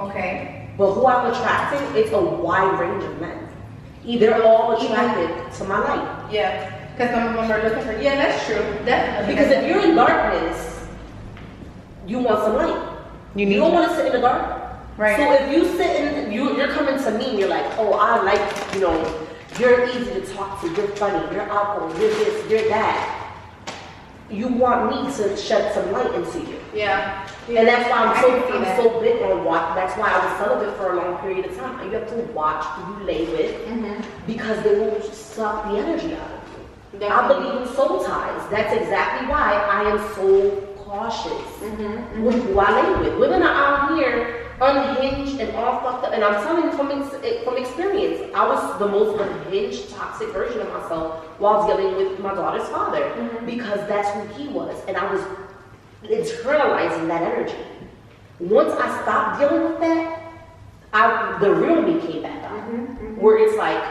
Okay. But who I'm attracting, it's a wide range of men. They're all attracted to my light. Yeah. Because some of them are looking for, yeah, that's true. Definitely. Because if you're in darkness, you want some light. You don't want to sit in the dark. Right. So if you sit in, you're coming to me and you're like, oh, I like, you're easy to talk to, you're funny, you're outgoing, you're this, you're that. You want me to shed some light into you. Yeah. And that's why I'm so big on watch. That's why I was celibate for a long period of time. You have to watch who you lay with because they will suck the energy out of you. Definitely. I believe in soul ties. That's exactly why I am so cautious with who I lay with. Women are out here unhinged and all fucked up. And I'm telling you from experience, I was the most unhinged, toxic version of myself while dealing with my daughter's father because that's who he was. And I was internalizing that energy. Once I stopped dealing with that, the real me came back out. Where it's like,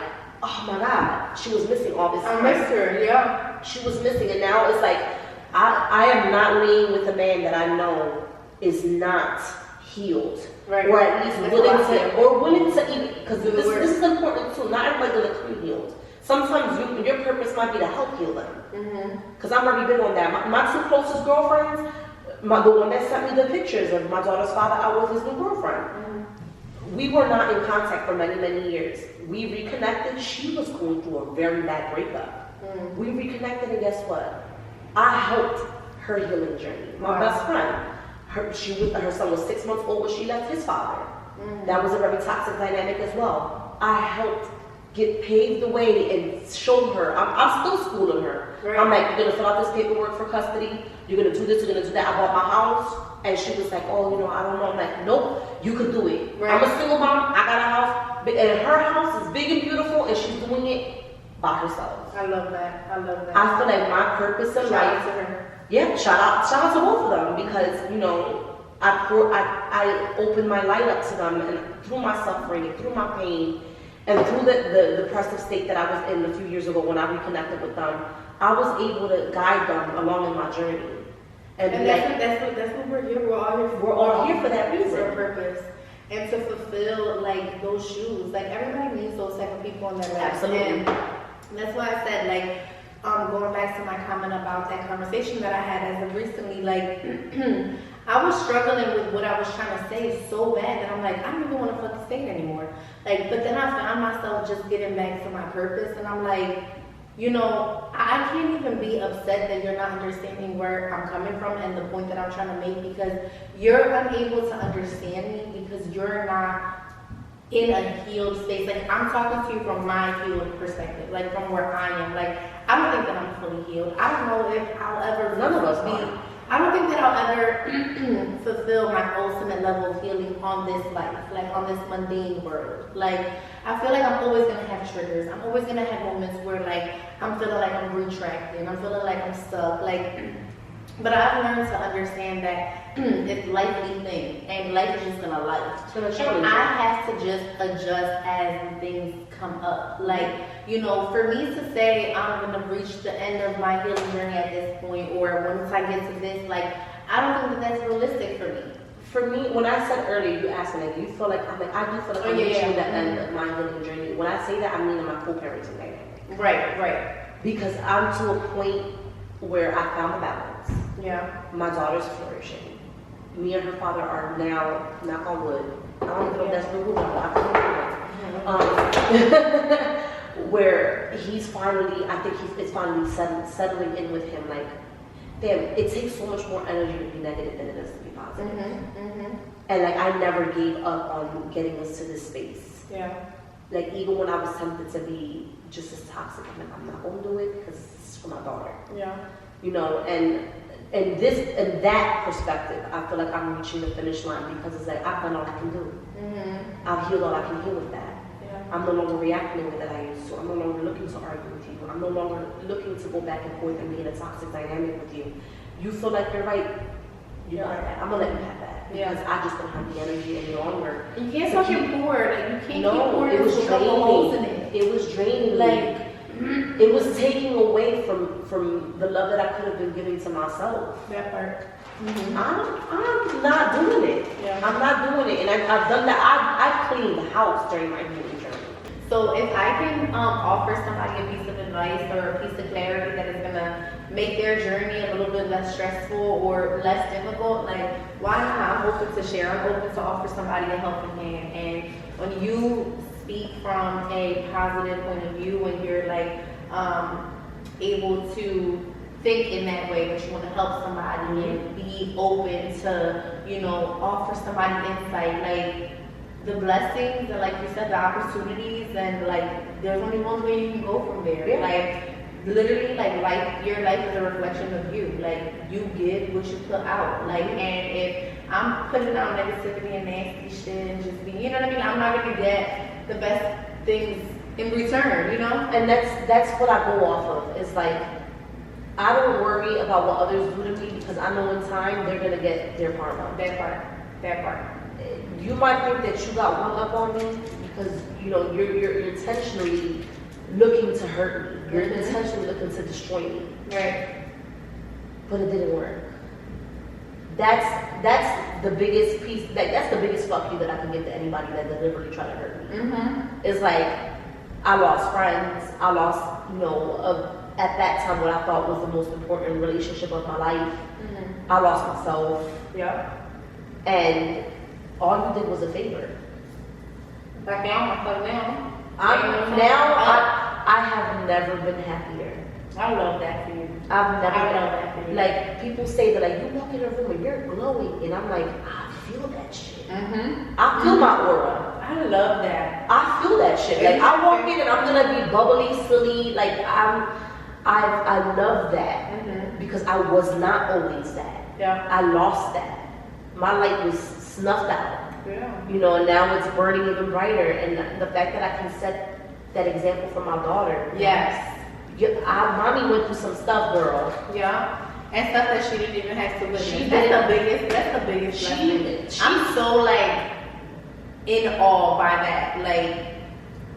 oh my God, she was missing all this time. I missed her, yeah. She was missing, and now it's like, I am not laying with a man that I know is not healed. Right. Or at least willing to even, because this is important too. Not everybody gonna come healed. Sometimes your purpose might be to help heal them. Because I'm very big on that. My two closest girlfriends, the one that sent me the pictures of my daughter's father, I was his new girlfriend. We were not in contact for many, many years. We reconnected. She was going through a very bad breakup. We reconnected, and guess what? I helped her healing journey. My best friend, her son was 6 months old when she left his father. That was a very toxic dynamic as well. I helped pave the way and show her. I'm still schooling her. Right. I'm like, you're gonna fill out this paperwork for custody. You're gonna do this. You're gonna do that. I bought my house, and she was like, oh, I don't know. I'm like, nope, you could do it. Right. I'm a single mom. I got a house, and her house is big and beautiful, and she's doing it by herself. I love that. I feel like my purpose in life. Yeah, shout out to both of them because I opened my light up to them, and through my suffering and through my pain. And through the depressive state that I was in a few years ago when I reconnected with them, I was able to guide them along in my journey. And that's what we're here. We're all here for that reason. For a purpose. And to fulfill like those shoes. Like everybody needs those type of people in their life. Absolutely. And that's why I said going back to my comment about that conversation that I had as of recently, I was struggling with what I was trying to say so bad that I'm like, I don't even want to fucking say it anymore. But then I found myself just getting back to my purpose, and I'm like, I can't even be upset that you're not understanding where I'm coming from and the point that I'm trying to make because you're unable to understand me because you're not in a healed space. I'm talking to you from my healed perspective, from where I am. I don't think that I'm fully healed. I don't know if I'll ever I don't think that I'll ever fulfill my ultimate level of healing on this life, on this mundane world. I feel like I'm always gonna have triggers. I'm always gonna have moments where I'm feeling like I'm retracting. I'm feeling like I'm stuck. But I've learned to understand that it's a lifely thing, and life is just gonna life. And I have to just adjust as things come up. For me to say I'm gonna reach the end of my healing journey at this point, or once I get to this, I don't think that that's realistic for me. For me, when I said earlier, you asked me, do you feel like I do feel like I'm reaching the end of my healing journey. When I say that, I mean in my co-parenting dynamic. Right. Because I'm to a point where I found a balance. Yeah. My daughter's flourishing. Me and her father are now, knock on wood, I don't even know if that's the rule, where he's finally, I think it's finally settling in with him. Damn, it takes so much more energy to be negative than it does to be positive. And I never gave up on getting us to this space. Yeah. Even when I was tempted to be just as toxic, I'm not gonna do it because it's for my daughter. Yeah. And that perspective, I feel like I'm reaching the finish line because it's I've done all I can do. I've healed all I can heal with that. Yeah. I'm no longer reacting the way that I used to. I'm no longer looking to argue with you. I'm no longer looking to go back and forth and be in a toxic dynamic with you. You feel like you're right. You got that. I'm gonna let you have that because I just don't have the energy any longer. You can't fucking pour. You can't keep pouring. It was draining. It was draining. It was taking away from the love that I could have been giving to myself. That part. I'm not doing it. Yeah. I'm not doing it, and I've done that. I've cleaned the house during my healing journey. So if I can offer somebody a piece of advice or a piece of clarity that is gonna make their journey a little bit less stressful or less difficult, like why not? I'm open to share. I'm open to offer somebody a helping hand. And when you speak from a positive point of view, when you're like able to think in that way, that you want to help somebody and be open to, you know, offer somebody insight, like the blessings and, like you said, the opportunities, and like there's only one way you can go from there. Yeah. Like literally, like life, your life is a reflection of you. Like you give what you put out. Like, and if I'm putting out negativity and nasty shit and just being, you know what I mean, I'm not gonna get the best things in return, you know. And that's what I go off of. Is like, I don't worry about what others do to me, because I know in time they're gonna get their karma. That part. You might think that you got one up on me because, you know, you're intentionally looking to hurt me. You're intentionally looking to destroy me. Right. But it didn't work. That's the biggest piece. That's the biggest fuck you that I can give to anybody that deliberately tried to hurt me. It's like, I lost friends. I lost, you know, at that time what I thought was the most important relationship of my life. I lost myself. Yeah. And all you did was a favor. Like now, I have never been happier. I love that for you. I've never I been love that for you. Like, people say that, like, you walk in a room and you're glowing, and I'm like, I feel that shit. I feel my aura. I love that. I feel that shit. Like, I walk in and I'm gonna be bubbly, silly. Like, I love that because I was not always that. Yeah. I lost that. My light was snuffed out. Yeah. You know, and now it's burning even brighter. And the fact that I can set that example for my daughter. Yes. Mommy went through some stuff, girl. Yeah. And stuff that she didn't even have to witness. That's the biggest lesson. I'm so like in awe by that. Like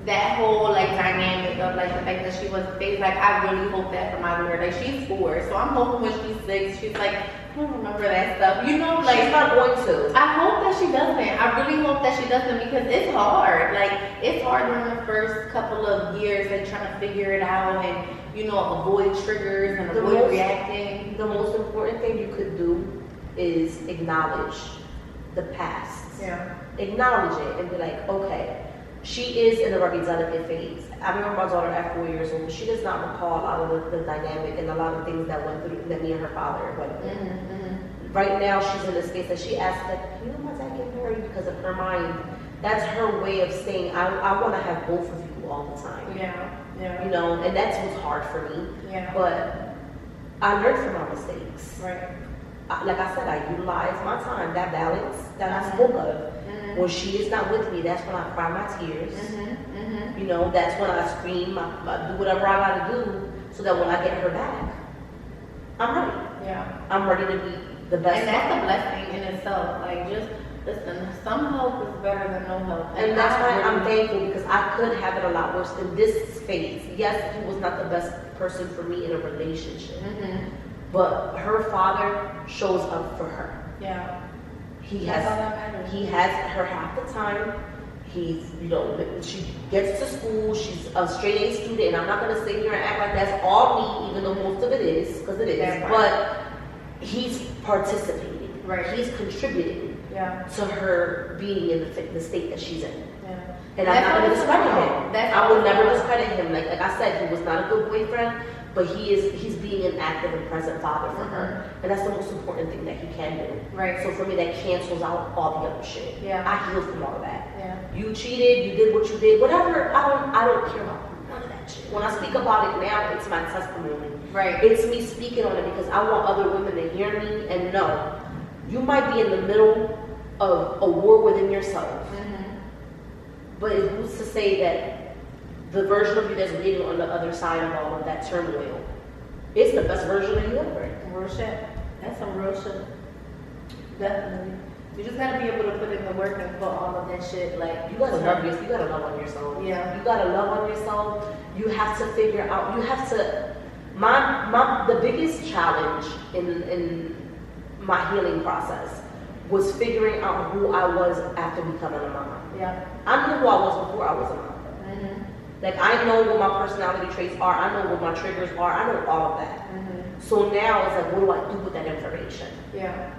that whole like dynamic of like the fact that she wasn't phased. Like I really hope that for my daughter. Like she's 4, so I'm hoping when she's 6, she's like, I don't remember that stuff. You know, like she's not going to. I hope that she doesn't. I really hope that she doesn't, because it's hard. Like it's hard during the first couple of years, like trying to figure it out and, you know, avoid triggers and avoid reacting. The most important thing you could do is acknowledge the past. Yeah. Acknowledge it and be like, okay, she is in a very delicate phase. I remember my daughter at 4 years old. She does not recall a lot of the dynamic and a lot of things that went through, that me and her father went through. Right now, she's in a space that she asks, like, you know, my dad get married, because of her mind. That's her way of saying, I want to have both of you all the time. Yeah. Yeah. You know, and that's what's hard for me. Yeah. But I learned from my mistakes. Right. Like I said, I utilize my time, that balance that I spoke of. When she is not with me, that's when I cry my tears. You know, that's when I scream, I do whatever I gotta do, so that when I get her back, I'm ready. Yeah. I'm ready to be the best. And that's a blessing in itself. Like, just listen, some help is better than no help. And that's why I'm thankful, because I could have it a lot worse in this phase. Yes, he was not the best person for me in a relationship. But her father shows up for her. Yeah. He That's all that matters. He has her half the time. He's, you know, she gets to school, she's a straight A student, and I'm not going to sit here and act like that's all me, even though most of it is, because it is. Right. But he's participating. Right. He's contributing to her being in the state that she's in. Yeah. And I'm not going to discredit him. I will never all. discredit him. Like I said, he was not a good boyfriend, but he's being an active and present father for her. And that's the most important thing that he can do. Right. So for me, that cancels out all the other shit. Yeah. I healed from all of that. Yeah. You cheated, you did what you did, whatever. I don't care about none of that shit. When I speak about it now, it's my testimony. Right. It's me speaking on it because I want other women to hear me and know you might be in the middle of a war within yourself. But who's to say that the version of you that's waiting on the other side of all of that turmoil is the best version of you ever? Real shit. That's some real shit. Definitely. You just gotta be able to put in the work and put all of that shit, like, you gotta love yourself. You gotta love on yourself. Yeah. You gotta love on yourself. You have to figure out. You have to. The biggest challenge in my healing process was figuring out who I was after becoming a mom. Yeah. I knew who I was before I was a mom. Mm-hmm. Like, I know what my personality traits are. I know what my triggers are. I know all of that. Mm-hmm. So now it's like, what do I do with that information? Yeah.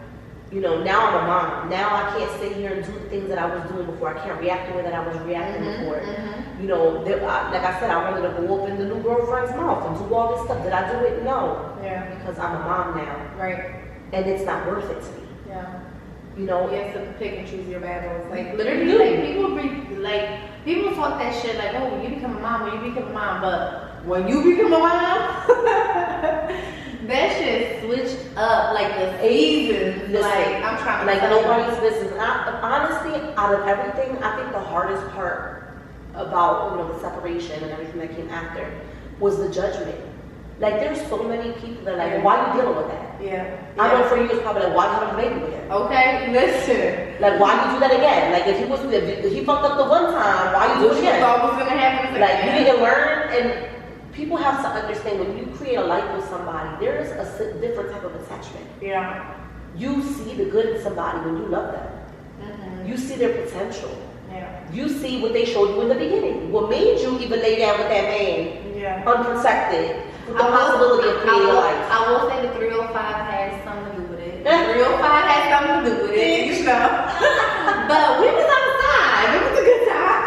You know, now I'm a mom. Now I can't sit here and do the things that I was doing before. I can't react the way that I was reacting before. Mm-hmm. You know, like I said, I wanted to go up in the new girlfriend's mouth and do all this stuff. Did I do it? No. Yeah. Because I'm a mom now. Right. And it's not worth it to me. Yeah. You know? You have to pick and choose your battles. Like, literally, like, people talk that shit like, oh, when you become a mom, but when you become a mom, that shit switched up like the seasons. Listen, like, I'm trying to like tell nobody's business. And honestly, out of everything, I think the hardest part about, you know, the separation and everything that came after was the judgment. Like, there's so many people that are like, why are you dealing with that? Yeah. I know for you, it's probably like, why you having a baby with him? Okay, listen. Like, why you do that again? Like, if he fucked up the one time, why you do it again? What was gonna happen? Like, you didn't learn. And people have to understand, when you create a life with somebody, there is a different type of attachment. Yeah. You see the good in somebody when you love them. Mm-hmm. You see their potential. Yeah. You see what they showed you in the beginning. What made you even lay down with that man, yeah, unprotected, with the possibility of creating a life. I will say the 305 had something to do with it. The 305 had something to do with it, you know. But we was outside. It was a good time.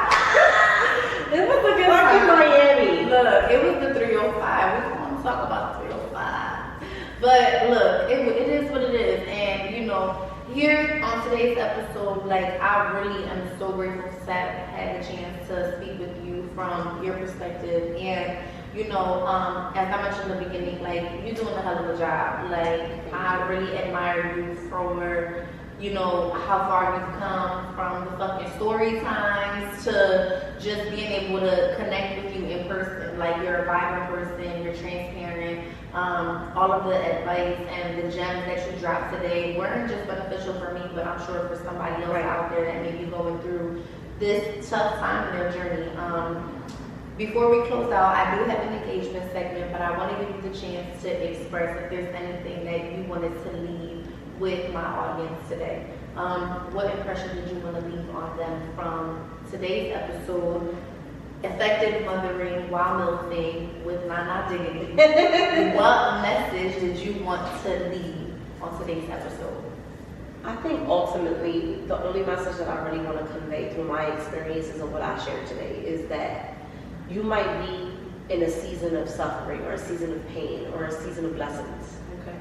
It was a good time. In Miami. Look, it was the 305. We don't want to talk about the 305. But look, it is what it is. And, you know, here on today's episode, like, I really am so grateful to have had the chance to speak with you from your perspective. And, you know, as I mentioned in the beginning, like, you're doing a hell of a job. Like, I really admire you for, you know, how far you've come from the fucking story times to just being able to connect with you in person. Like, you're a vibrant person, you're transparent. All of the advice and the gems that you dropped today weren't just beneficial for me, but I'm sure for somebody else out there that may be going through this tough time in their journey. Before we close out, I do have an engagement segment, but I want to give you the chance to express if there's anything that you wanted to leave with my audience today. What impression did you want to leave on them from today's episode? Effective mothering while MILFing with Nana Diggity. What message did you want to leave on today's episode? I think ultimately the only message that I really want to convey through my experiences of what I shared today is that you might be in a season of suffering or a season of pain or a season of blessings. Okay.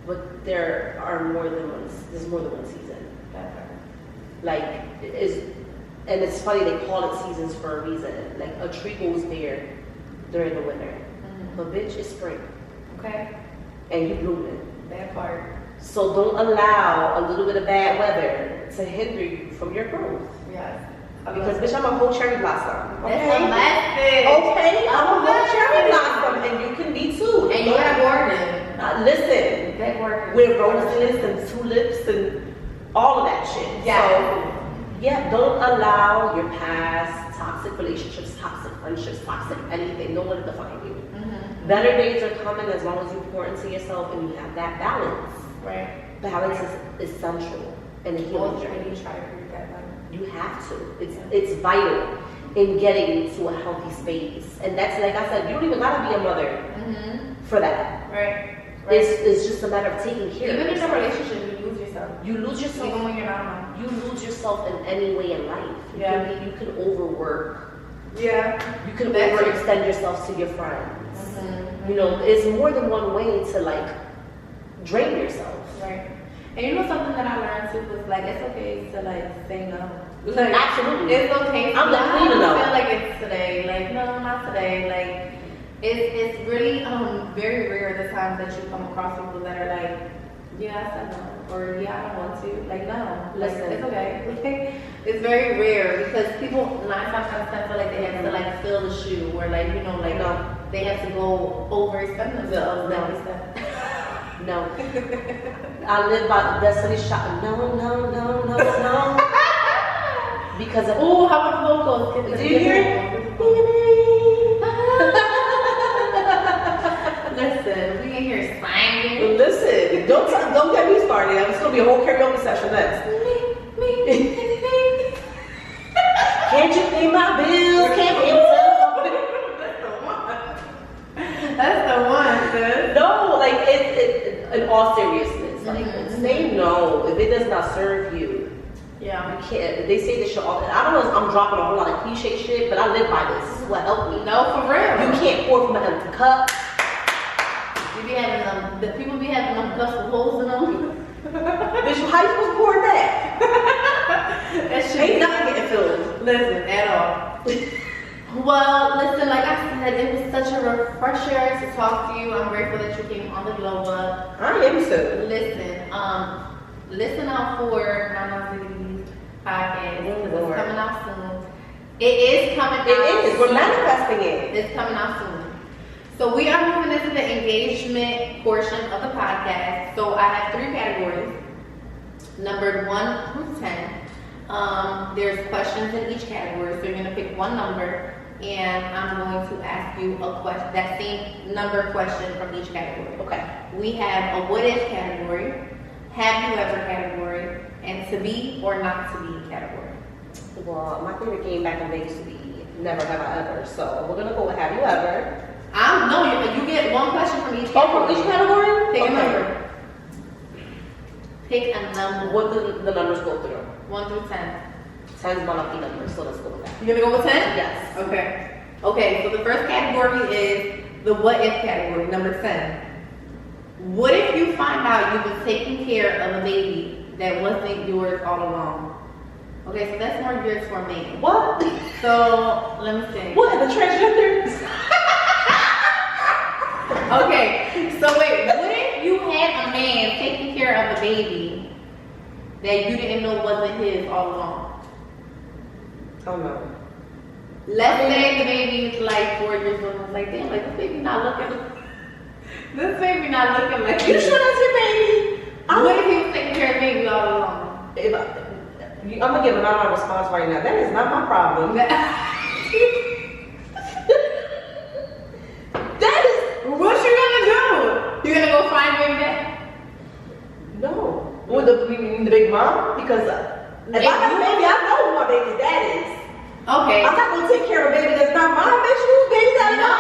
But there's more than one season. Like, and it's funny, they call it seasons for a reason. Like, a tree goes bare during the winter. Mm-hmm. But bitch, it's spring. Okay. And you blooming. That part. So don't allow a little bit of bad weather to hinder you from your growth. Yes. Because bitch, I'm a whole cherry blossom. Okay? That's a message. Okay, I'm a whole cherry blossom, and you can be too. And you got a garden. Listen, That garden. with roses and tulips and all of that shit. Yeah. So, yeah, don't allow your past toxic relationships, toxic friendships, toxic anything, don't let it define you. Mm-hmm. Better days are coming as long as you pour into yourself and you have that balance. Right. Balance is essential in a healing journey. You try to create that balance. You have to. It's vital in getting to a healthy space. And that's, like I said, you don't even gotta be a mother for that. Right. It's just a matter of taking care Even of in yourself. a relationship, you lose yourself. You lose yourself. Even when you're not a mom. You lose yourself in any way in life. You can overwork. Yeah. You can overextend yourself to your friends. You know, it's more than one way to, like, drain yourself. Right. And you know something that I learned too was, like, it's okay to, like, say no. Like, absolutely. It's okay. I'm the queen of no. I feel like it's today. Like, no, not today. Like, it's really very rare the times that you come across people that are like, yeah, I said no, or yeah, I don't want to. Like, no, listen, like, it's okay. It's very rare because people 9 times out of 10 feel like they have to, like, fill the shoe, or, like, you know, like, they have to go overextend themselves. No. I live by the destiny shot. No. Because of, oh, how about the vocals? Do you hear it? Listen, we in here singing. Listen, don't get me started. It's gonna be a whole karaoke session next. Me. Can't you pay my bills? Can't pay yourself? That's the one, sis. No, like it in all seriousness, like say no if it does not serve you. Yeah. You can't. They say this shit all the time. I don't know if I'm dropping a whole lot of cliche shit, but I live by this. This is what helped me. No, for real. You can't pour from an empty cup. You be having them, the people be having them cups with holes in them. Bitch, how you supposed to pour that? That shit Ain't nothing getting filled. Listen, at all. Well, listen, like I said, it was such a refresher to talk to you. I'm grateful that you came on the Glow Up. I am so. Listen out for Nana Ziggy's podcast. It's Lord. coming out soon. It is coming out. It is. We're soon. manifesting it. It's coming out soon. So we are moving into the engagement portion of the podcast. So I have 3 categories, numbered 1 through 10. There's questions in each category, so you're gonna pick one number, and I'm going to ask you a question, that same number question from each category. Okay. We have a what if category, have you ever category, and to be or not to be category. Well, my favorite game back in Vegas to be never have I ever. So we're gonna go with have you ever. No, you get one question from each category. Oh, from each category? Pick Okay. a number. Pick a number. What the numbers go through? 1 through 10. 10's my lucky number, so let's go with that. You're gonna go with 10? Yes. Okay, so the first category is the what if category, number 10. What if you find out you've been taking care of a baby that wasn't yours all along? Okay, so that's more geared for me. What? So, let me see. What? The transgender? Okay, so wait, what if you had a man taking care of a baby that you didn't know wasn't his all along? Oh no. Let's say the baby is like 4 years old and it's like, damn, like this baby not looking like You sure that's your baby? What if he was taking care of the baby all along? I'm gonna give an honest response right now. That is not my problem. That is What you gonna do? You gonna go find baby dad? no. With the big mom? Because if I have a baby, I know who my baby's dad is. Okay. I'm not gonna take care of a baby that's not mine. Bitch, whose baby that is not?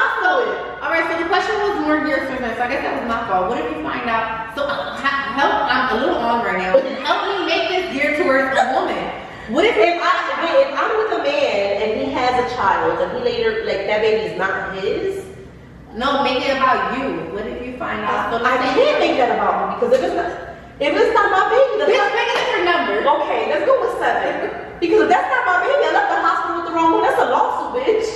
Alright, so the question was more geared for men, so I guess that was my fault. What if you find out? So help, I'm a little on right now. Help me make this geared towards a woman. What if If I'm with a man and he has a child and he later, like, that baby's not his, No, make it about you. What if you find out? So I can't make that about me because if it's not my baby, Let's pick a different number. okay, let's go with 7. Because if that's not my baby, I left the hospital with the wrong one. That's a lawsuit, bitch.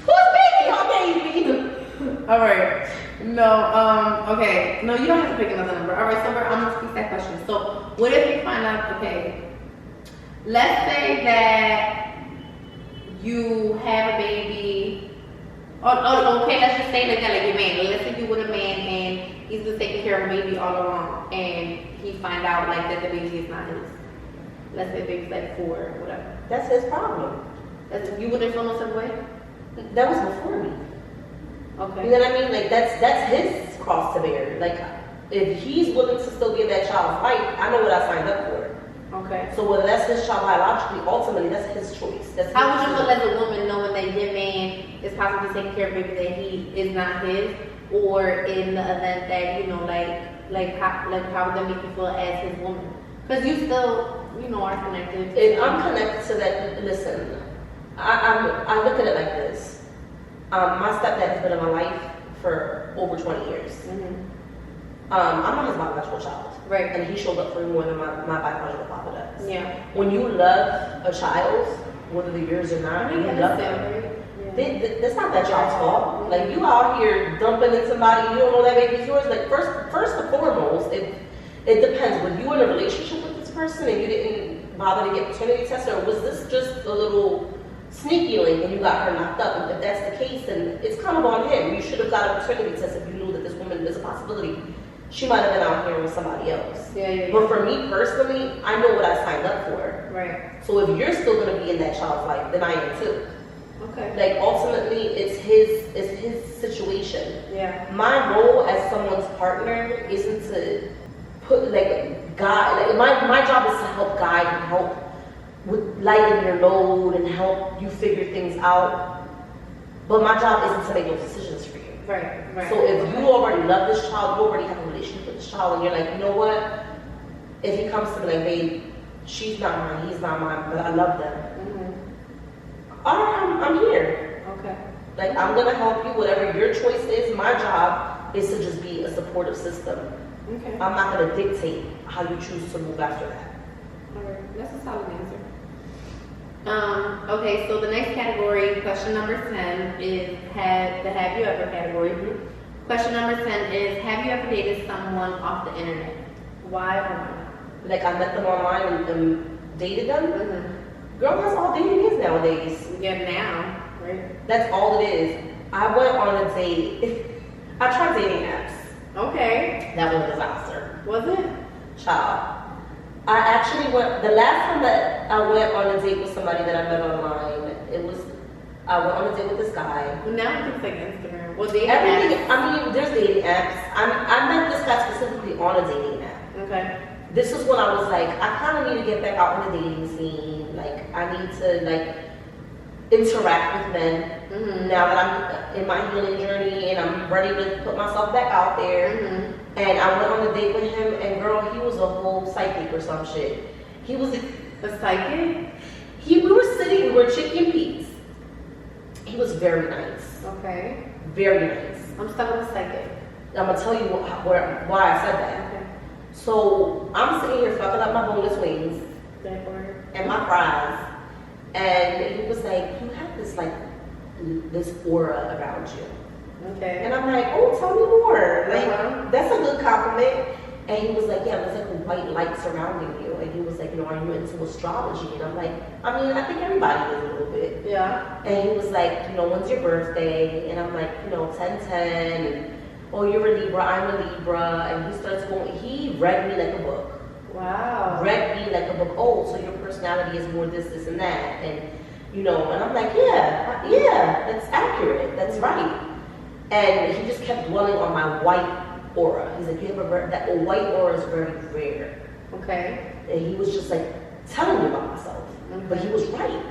Whose baby my baby? Alright. No, okay. No, you don't have to pick another number. Alright, so I'm gonna speak that question. So what if you find out, okay, let's say that you have a baby. Oh, okay, let's just say like that, like your man. Let's say you with a man and he's been taking care of a baby all along and he find out like that the baby is not his. Let's say the baby's like 4 or whatever. That's his problem. You wouldn't feel no certain way? That was before me. Okay. You know what I mean? Like that's his cross to bear. Like if he's willing to still be in that child's life, I know what I signed up for. Okay. So whether that's his child biologically, ultimately that's his choice. That's How would his you choice. feel as a woman knowing that your man is possibly taking care of a baby that he is not his, or in the event that how would that make you feel as his woman? Because you still are connected. If I'm connected to that, listen, I look at it like this. My stepdad has been in my life for over 20 years. Mm-hmm. I'm not his biological child. Right. And he showed up for me more than my biological father does. Yeah. When you love a child, whether they're yours or not, you love them. Yeah. That's not that child's fault. Like you out here dumping in somebody, you don't know that baby's yours. Like first and foremost, it depends. Were you in a relationship with this person and you didn't bother to get paternity tested, or was this just a little sneaky link and you got her knocked up? And if that's the case, then it's kind of on him. You should have got a paternity test if you knew that this woman is a possibility. She might have been out here with somebody else. Yeah. But for me personally, I know what I signed up for. Right. So if you're still going to be in that child's life, then I am too. Okay. Like ultimately, it's his situation. Yeah. My role as someone's partner isn't to put like guide. Like my job is to help guide and help with lighten your load and help you figure things out. But my job isn't to make those decisions for you. Right. Right. So if you already love this child, you already have a relationship with this child, and you're like, you know what? If he comes to me like, babe, she's not mine, he's not mine, but I love them. All right, I'm here. Okay. Like, I'm gonna help you, whatever your choice is. My job is to just be a supportive system. Okay. I'm not gonna dictate how you choose to move after that. Alright, that's a solid answer. Okay, so the next category, question number 10, is the have you ever category. Question number 10 is, have you ever dated someone off the internet? Why or why not? Like, I met them online and dated them. Girl, that's all dating is nowadays. Yeah, now, right? That's all it is. I went on a date. I tried dating apps. Okay. That was a disaster. Was it? Child. I actually went, the last time that I went on a date with somebody that I met online, I went on a date with this guy. Well, now it's like Instagram. Well, dating Everything, apps. I mean, there's dating apps. I met this guy specifically on a dating app. Okay. This is when I was like, I kind of need to get back out in the dating scene. Like, I need to, like, interact with men now that I'm in my healing journey and I'm ready to put myself back out there. And I went on a date with him, and girl, he was a whole psychic or some shit. He was A psychic? we were chicken peas. He was very nice. Okay. Very nice. I'm stuck with a psychic. I'm gonna tell you why I said that. Okay. So I'm sitting here fucking up my boneless wings and my fries, and he was like, "You have this aura around you." Okay. And I'm like, "Oh, tell me more." Like that's a good compliment. And he was like, "Yeah, there's like a white light surrounding you." And he was like, "Are you into astrology?" And I'm like, "I mean, I think everybody is a little bit." Yeah. And he was like, "When's your birthday?" And I'm like, 10/10. And, "Oh, you're a Libra, I'm a Libra." And he starts going, he read me like a book. Wow. Read me like a book. "Oh, so your personality is more this, and that." And, and I'm like, yeah, that's accurate. That's right. And he just kept dwelling on my white aura. He's like, that white aura is very rare. Okay. And he was just like telling me about myself. But he was right.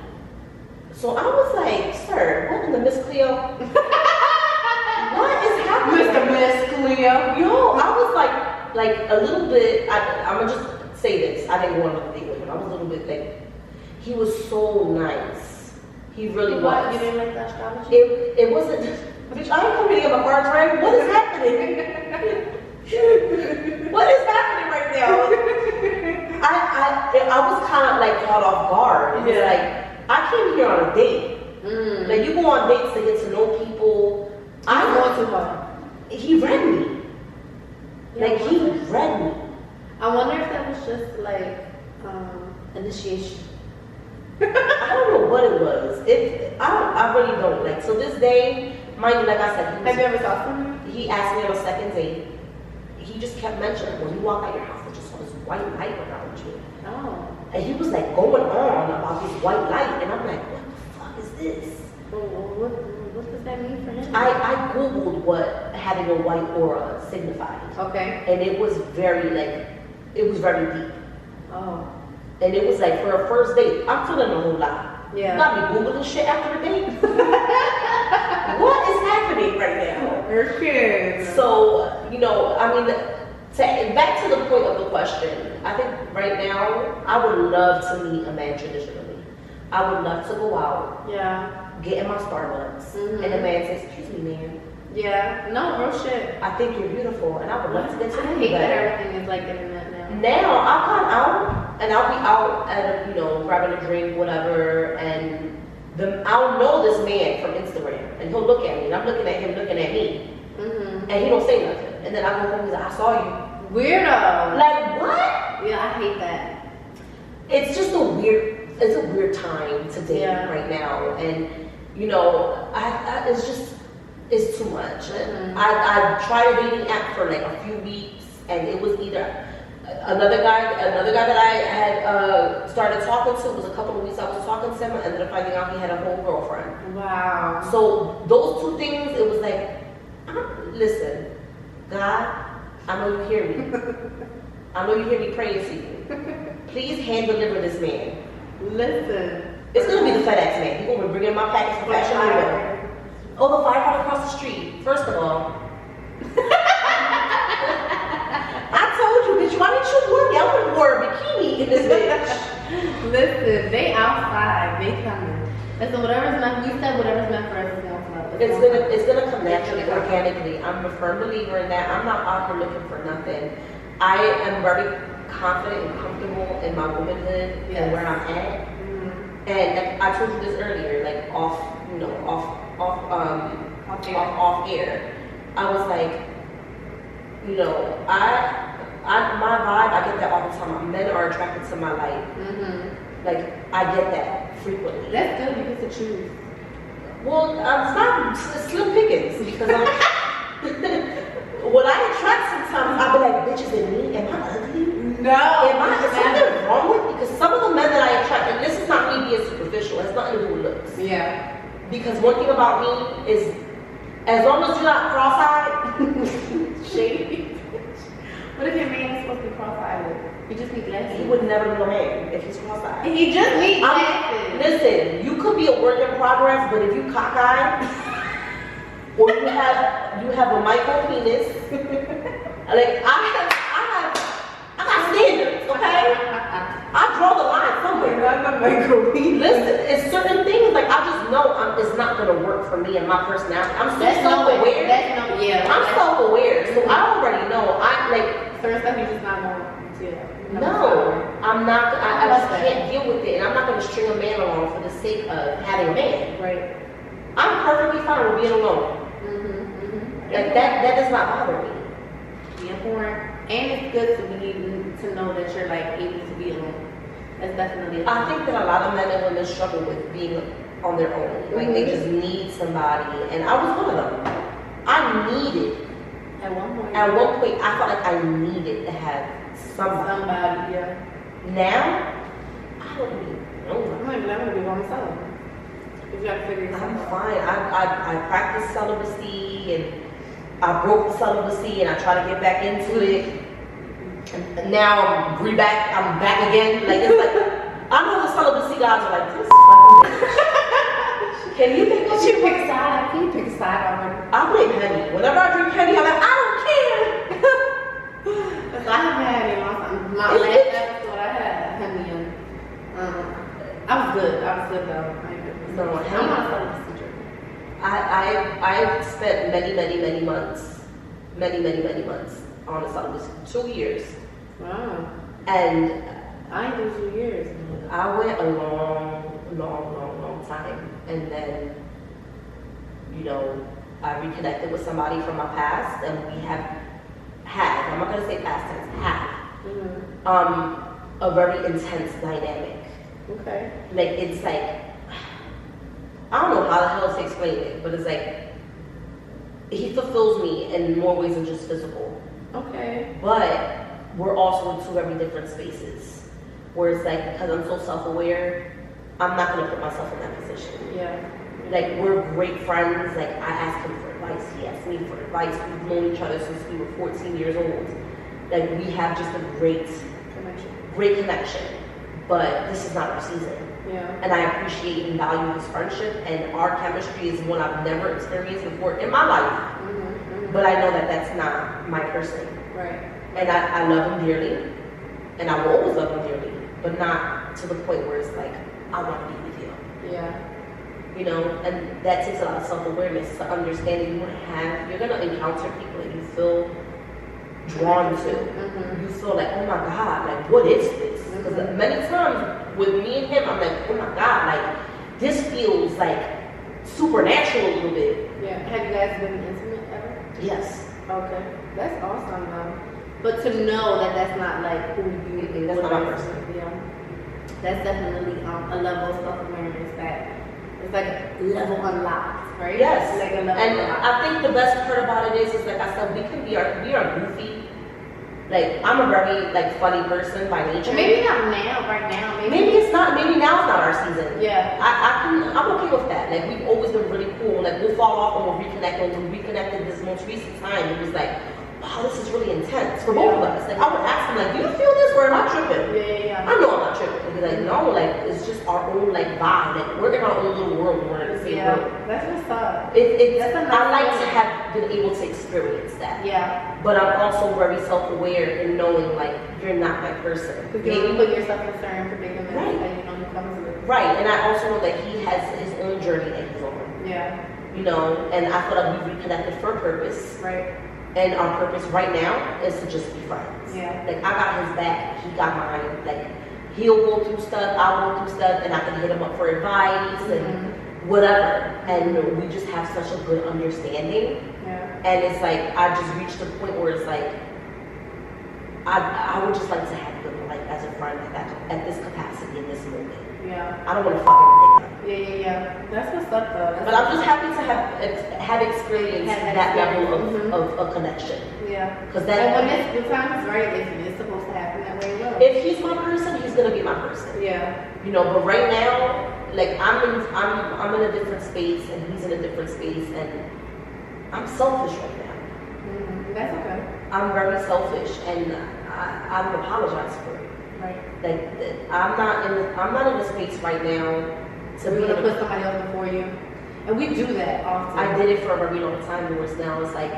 So I was like, "Sir, what in the Miss Cleo?" What is happening? Mr. Miss Cleo. Yo, I was like a little bit, I'm gonna just say this. I didn't go on a date with him. I was a little bit like, he was so nice. He really was. What? You didn't like the astrology? It wasn't, bitch, I ain't coming to get my cards right. What is happening? What is happening right now? I was kind of like caught off guard. It was like, I came here on a date. Like, you go on dates to get to know people. I'm going too hard. He read me. Like, he read me. I wonder if that was just like initiation. I don't know what it was. I really don't. Like, so this day, mind you, like I said, Have you ever talked to him? He asked me on a second date. He just kept mentioning, when you walk out your house, there's just all this white light around you. Oh. And he was like going on about this white light, and I'm like, what the fuck is this? What does that mean for him? I googled what having a white aura signified. Okay. And it was very deep. Oh. And it was like, for a first date, I'm feeling a whole lot. Yeah. You got me Googling shit after the date? What is happening right now? Okay. So, I mean, back to the point of the question, I think right now, I would love to meet a man traditionally. I would love to go out, get in my Starbucks, and the man says, "Excuse me, man." Yeah. No, real shit. "I think you're beautiful, and I would love to get to know I you hate that better." everything is like internet now. Now, I'll come out, and I'll be out at grabbing a drink, whatever, and I'll know this man from Instagram, and he'll look at me, and I'm looking at him looking at me, and he don't say nothing. And then I go home, he's like, "I saw you." Weirdo. Like, what? Yeah, I hate that. It's just a weird time to date right now, and it's too much. I tried a dating app for like a few weeks, and it was either Another guy that I had started talking to was a couple of weeks I was talking to him. I ended up finding out he had a whole girlfriend. Wow. So those two things, it was like, listen, God, I know you hear me. I know you hear me praying to you. Please hand deliver this man. Listen. It's gonna be the FedEx man. He's gonna bring in my package from Fashion Highway. Oh, the firefighter across the street. First of all, I told you, bitch, why didn't you work? I would have wore a bikini in this bitch. Listen, they outside, they coming. Listen, whatever's meant, we said whatever's meant for us is gonna come up. It's gonna come naturally, organically. I'm a firm believer in that. I'm not out here looking for nothing. I am very confident and comfortable in my womanhood and where I'm at. Mm-hmm. And I told you this earlier, like off air. I was like, my vibe, I get that all the time. Men are attracted to my light. Mm-hmm. Like, I get that frequently. That's good because to choose. Well, it's not slim pickings because when I attract sometimes, I'll be like, bitches in me, am I ugly? No. Is something wrong with me? Because some of the men that I attract, and this is not me being superficial, it has nothing to do with looks. Yeah. Because one thing about me is, as long as you're not cross-eyed, shady. What if your man is supposed to be cross-eyed with? He just need glasses. He would never be a man if he's cross-eyed. He just needs glasses. Listen, you could be a work in progress, but if you cockeyed, or you have a micro penis, like I got standards, okay? I draw the line somewhere. Listen, it's certain things like I just know it's not gonna work for me and my personality. I'm so self-aware. I'm self-aware, so I already know. Certain stuff you just not going to. No, I'm not. I just can't deal with it, and I'm not gonna string a man along for the sake of having a man. Right. I'm perfectly fine with being alone. Like that does not bother me. Be important. And it's good to know that you're like able to be alone. That's definitely I think that a lot of men and women struggle with being on their own. Like they just need somebody. And I was one of them. I needed. At one point I felt like I needed to have somebody. Yeah. Now I don't need no one. I'm gonna be by myself. You gotta figure it out. I'm fine. I practice celibacy and I broke the celibacy and I try to get back into it. And now I'm back again. Like it's like I know the celibacy guys are like this fucking bitch. Can you pick a side? Can you pick a side already? I blame Henny. Whenever I drink Henny, I'm like, I don't care. I haven't had it in a long time. My last episode I had Henny and I was good though. No, I'm not a celibacy journey. I spent many months on the celibacy. 2 years. Wow. And I ain't do 2 years. I went a long time. And then, I reconnected with somebody from my past and we have had, I'm not gonna say past tense, a very intense dynamic. Okay. Like it's like, I don't know how the hell to explain it, but it's like, he fulfills me in more ways than just physical. Okay. But we're also in two very different spaces. Where it's like, because I'm so self-aware, I'm not gonna put myself in that position. Yeah. Like, we're great friends. Like, I ask him for advice, he asks me for advice. We've known each other since we were 14 years old. Like, we have just a great connection. But this is not our season. Yeah. And I appreciate and value this friendship, and our chemistry is one I've never experienced before in my life. But I know that that's not my person. Right. And I love him dearly, and I will always love him dearly, but not to the point where it's like, I want to be with you. Yeah. And that takes a lot of self-awareness to understand that you're going to encounter people that you feel drawn to. You feel like, oh my God, like, what is this? Because many times with me and him, I'm like, oh my God, like, this feels like supernatural a little bit. Yeah. Have you guys been intimate ever? Yes. Okay. That's awesome though. But to know that that's not like who you that's not my person. Yeah. That's definitely a level of self-awareness that it's like a level unlocked, right? Yes. Like a level and unlocked. I think the best part about it is like I said, we are goofy, Like, I'm a very, like, funny person by nature. Maybe not now, right now. Maybe it's not, maybe now it's not our season. Yeah. I'm okay with that. Like, we've always been really cool. Like, we'll fall off and we'll reconnect. When we reconnected this most recent time, it was like, wow, this is really intense for both of us. Like, I would ask him, like, do you feel this or am I tripping? Yeah. I know I'm not tripping. He'd be like, no, like, it's just our own, like, vibe. Like, we're in our own little world. We're in the same world. That's what's up. I like to have been able to experience that. Yeah. But I'm also very self-aware in knowing, like, you're not my person. Because you don't put yourself in certain predicaments Right. that you know he comes with. Right, and I also know that he has his own journey that he's on. Yeah. You know, and I feel like we reconnected for a purpose. Right. And our purpose right now is to just be friends. Yeah. Like, I got his back, he got mine. Like, he'll go through stuff, I'll go through stuff, and I can hit him up for advice and whatever. And we just have such a good understanding. Yeah. And it's like, I just reached a point where it's like, I would just like to have him, like, as a friend at this capacity in this moment. Yeah. I don't want to fucking think Yeah. That's what's up though. but I'm just happy to have experienced that level of connection. Yeah. Because And when the time is right, it's supposed to happen that way. Well. if he's my person, he's gonna be my person. Yeah. You know, but right now, like, I'm in a different space and he's in a different space, and I'm selfish right now. That's okay. I'm very selfish, and I would apologize for it. Right. Like, I'm not in the space right now to We're be gonna put somebody else before you, and we do that often. I did it for a very long time, whereas now it's like,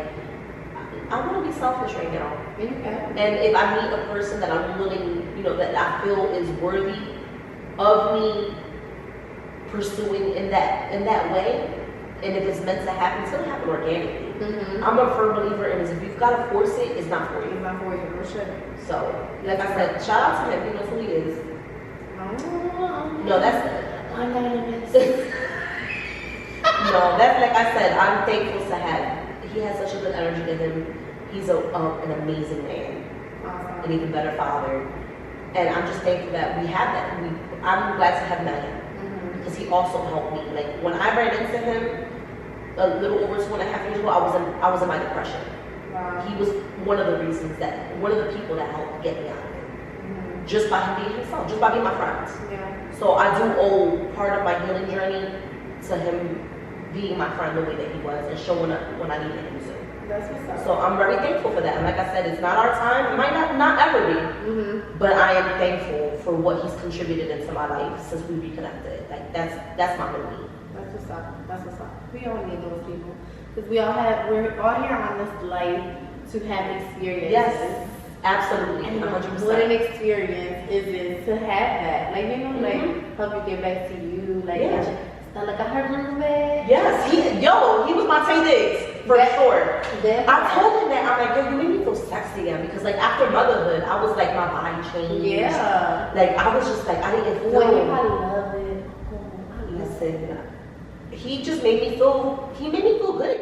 I want to be selfish right now. Okay. And if I meet a person that I'm willing, you know, that I feel is worthy of me pursuing in that way, and if it's meant to happen, it's gonna happen organically. I'm a firm believer in this. If you've got to force it, it's not for you. It's not for you, for sure. So, like I said, shout out to him. He knows who he is. No, that's anonymous. no, that's like I said. I'm thankful to have. He has such a good energy to him. He's an amazing man, Awesome. an even better father, and I'm just thankful that we have that. I'm glad to have met him because he also helped me. Like, when I ran into him a little over 2.5 years ago, I was in my depression. Wow. He was one of the people that helped get me out of it. Just by him being himself, just by being my friend. Yeah. So I do owe part of my healing journey to him being my friend the way that he was and showing up when I needed him to. That's what's up. So I'm very thankful for that. And like I said, it's not our time. It might not ever be. But I am thankful for what he's contributed into my life since we reconnected. Like, that's my belief. That's what's up. That's what's up. We all need those people. Because we're all here on this life to have experiences. Yes, absolutely. And 100%. what an experience is it to have that? Like, you know, like, help you get back to you. Like, like I heard roommate. Yes, he was my Tay Diggs. For sure. I told him that. I'm like, yo, you made me feel sexy again. Because, like, after motherhood, I was like, my body changed. Yeah. Like, I was just like, I didn't feel. When you probably love it. Listen, he made me feel good.